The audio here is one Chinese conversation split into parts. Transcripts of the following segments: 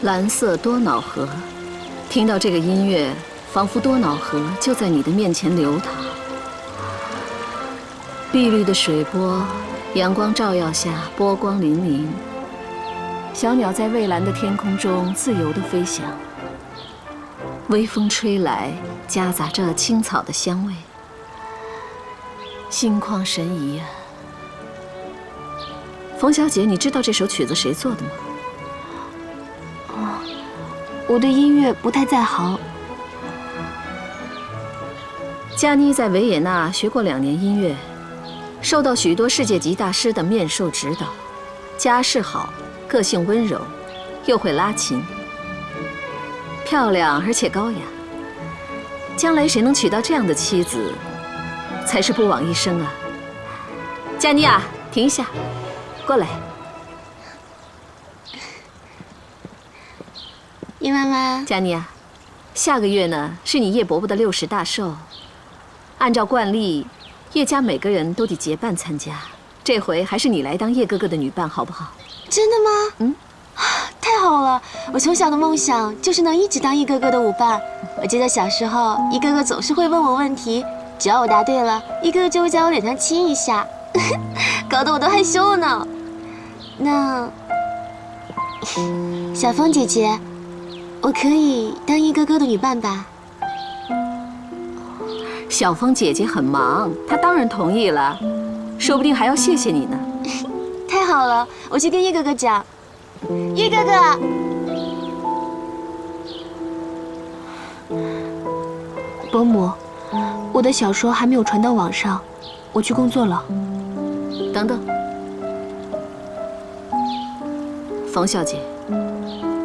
蓝色多瑙河，听到这个音乐，仿佛多瑙河就在你的面前流淌。碧绿的水波，阳光照耀下波光粼粼。小鸟在蔚蓝的天空中自由地飞翔。微风吹来，夹杂着青草的香味，心旷神怡啊！冯小姐，你知道这首曲子谁做的吗？我对音乐不太在行。加妮在维也纳学过2年音乐，受到许多世界级大师的面授指导，家世好，个性温柔，又会拉琴，漂亮而且高雅。将来谁能娶到这样的妻子，才是不枉一生啊！加妮啊，停一下，过来。叶妈妈，佳妮啊，下个月呢是你叶伯伯的60大寿，按照惯例，叶家每个人都得结伴参加。这回还是你来当叶哥哥的女伴，好不好？真的吗？嗯，太好了！我从小的梦想就是能一直当叶哥哥的舞伴。我记得小时候，叶哥哥总是会问我问题，只要我答对了，叶哥哥就会在我脸上亲一下，搞得我都害羞了呢。那，小风姐姐。我可以当叶哥哥的女伴吧？小风姐姐很忙，她当然同意了，说不定还要谢谢你呢。太好了，我去跟叶哥哥讲。叶哥哥，伯母，我的小说还没有传到网上，我去工作了。等等，冯小姐。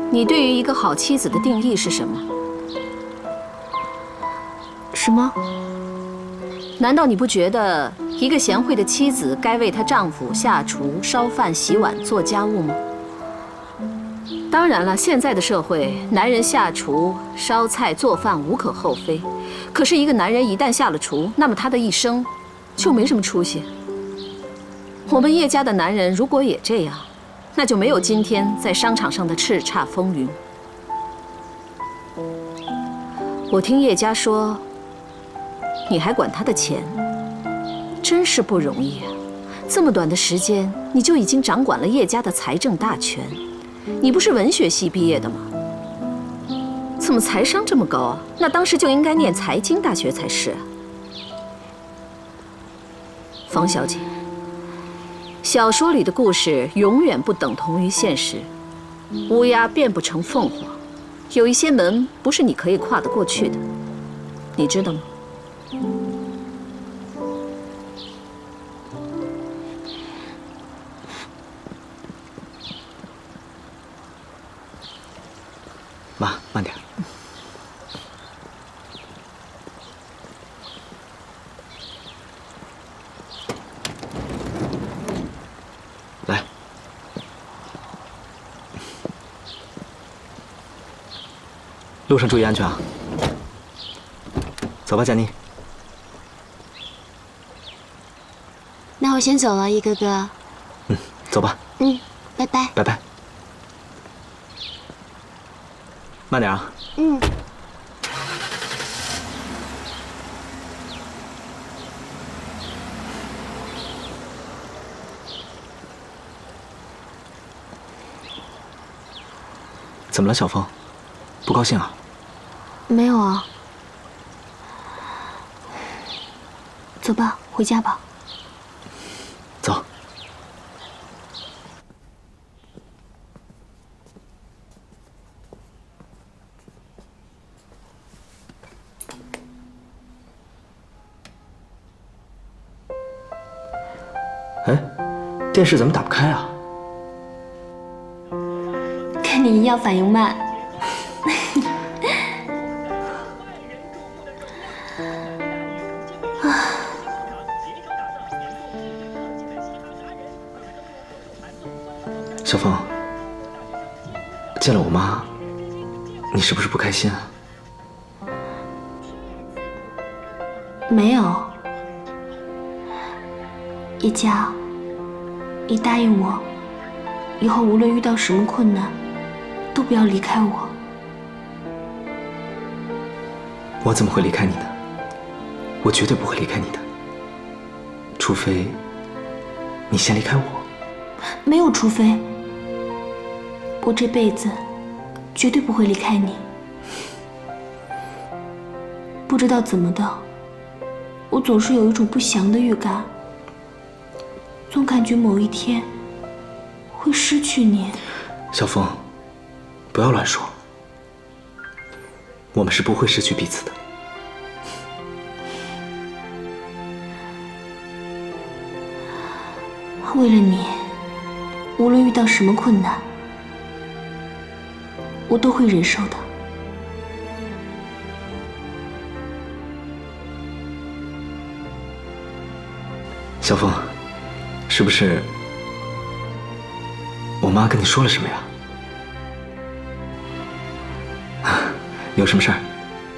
你对于一个好妻子的定义是什么？什么？难道你不觉得一个贤惠的妻子该为她丈夫下厨、烧饭、洗碗、做家务吗？当然了，现在的社会，男人下厨、烧菜、做饭无可厚非。可是，一个男人一旦下了厨，那么他的一生就没什么出息。我们叶家的男人如果也这样，那就没有今天在商场上的叱咤风云。我听叶家说，你还管他的钱，真是不容易啊！这么短的时间，你就已经掌管了叶家的财政大权。你不是文学系毕业的吗？怎么财商这么高啊？那当时就应该念财经大学才是啊！冯小姐。小说里的故事永远不等同于现实，乌鸦变不成凤凰，有一些门不是你可以跨得过去的，你知道吗？妈，慢点。来，路上注意安全啊！走吧，佳妮。那我先走了，叶哥哥。走吧。拜拜。拜拜。慢点啊。怎么了，小凤？不高兴啊？没有啊。走吧，回家吧。走。哎，电视怎么打不开啊？跟你一样反应慢。小凤，见了我妈，你是不是不开心啊？没有。叶佳，你答应我，以后无论遇到什么困难，都不要离开我。我怎么会离开你呢？我绝对不会离开你的，除非你先离开我。没有除非，我这辈子绝对不会离开你。不知道怎么的，我总是有一种不祥的预感，总感觉某一天会失去你。小风，不要乱说，我们是不会失去彼此的。为了你，无论遇到什么困难，我都会忍受的。小风，是不是我妈跟你说了什么呀？有什么事儿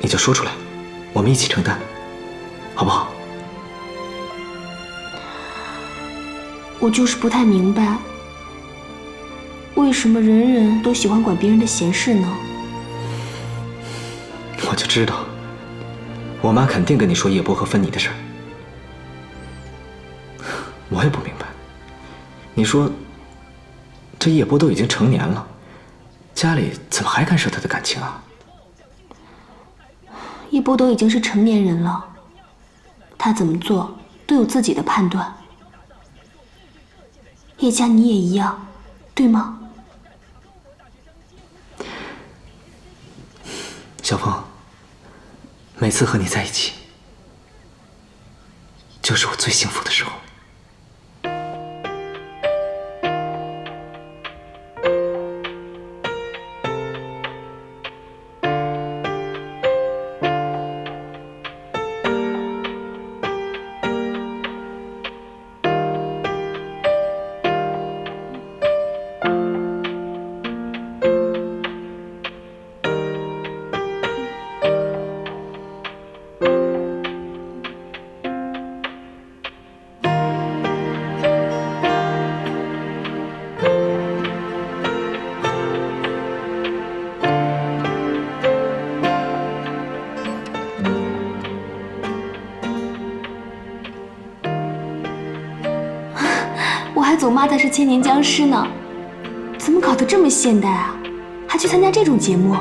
你就说出来，我们一起承担，好不好？我就是不太明白，为什么人人都喜欢管别人的闲事呢？我就知道，我妈肯定跟你说叶波和分你的事儿。我也不明白，你说这叶波都已经成年了，家里怎么还干涉他的感情啊？叶波都已经是成年人了，他怎么做都有自己的判断。叶佳，你也一样，对吗？小风，每次和你在一起，就是我最幸福的时候。我还总骂他是千年僵尸呢，怎么搞得这么现代啊？还去参加这种节目？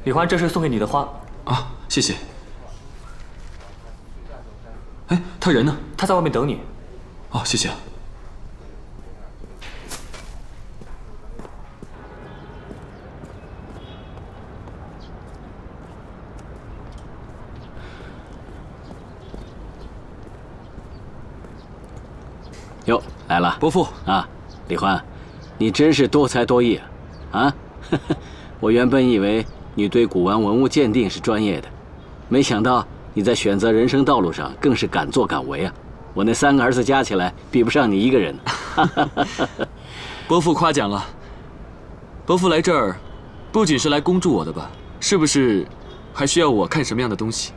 李欢，这是送给你的花啊，谢谢。哎，他人呢？他在外面等你。哦，谢谢。哟，来了，伯父啊，李欢，你真是多才多艺啊！我原本以为你对古玩文物鉴定是专业的，没想到你在选择人生道路上更是敢作敢为啊！我那3个儿子加起来比不上你一个人。伯父夸奖了。伯父来这儿，不仅是来恭祝我的吧？是不是还需要我看什么样的东西？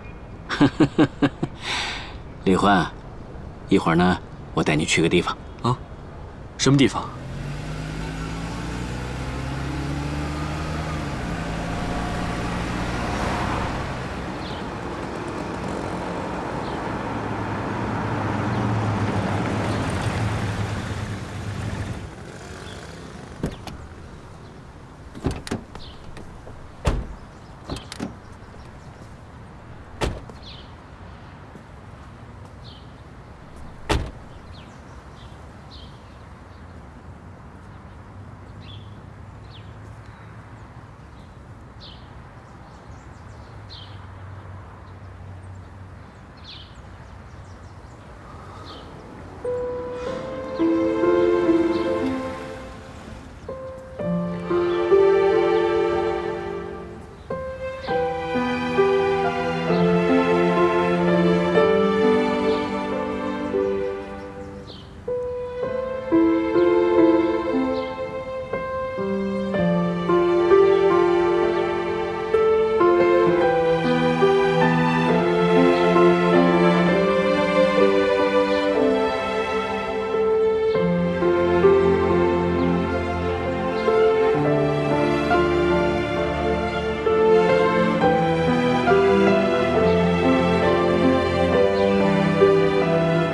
李欢，一会儿呢，我带你去个地方。啊，什么地方？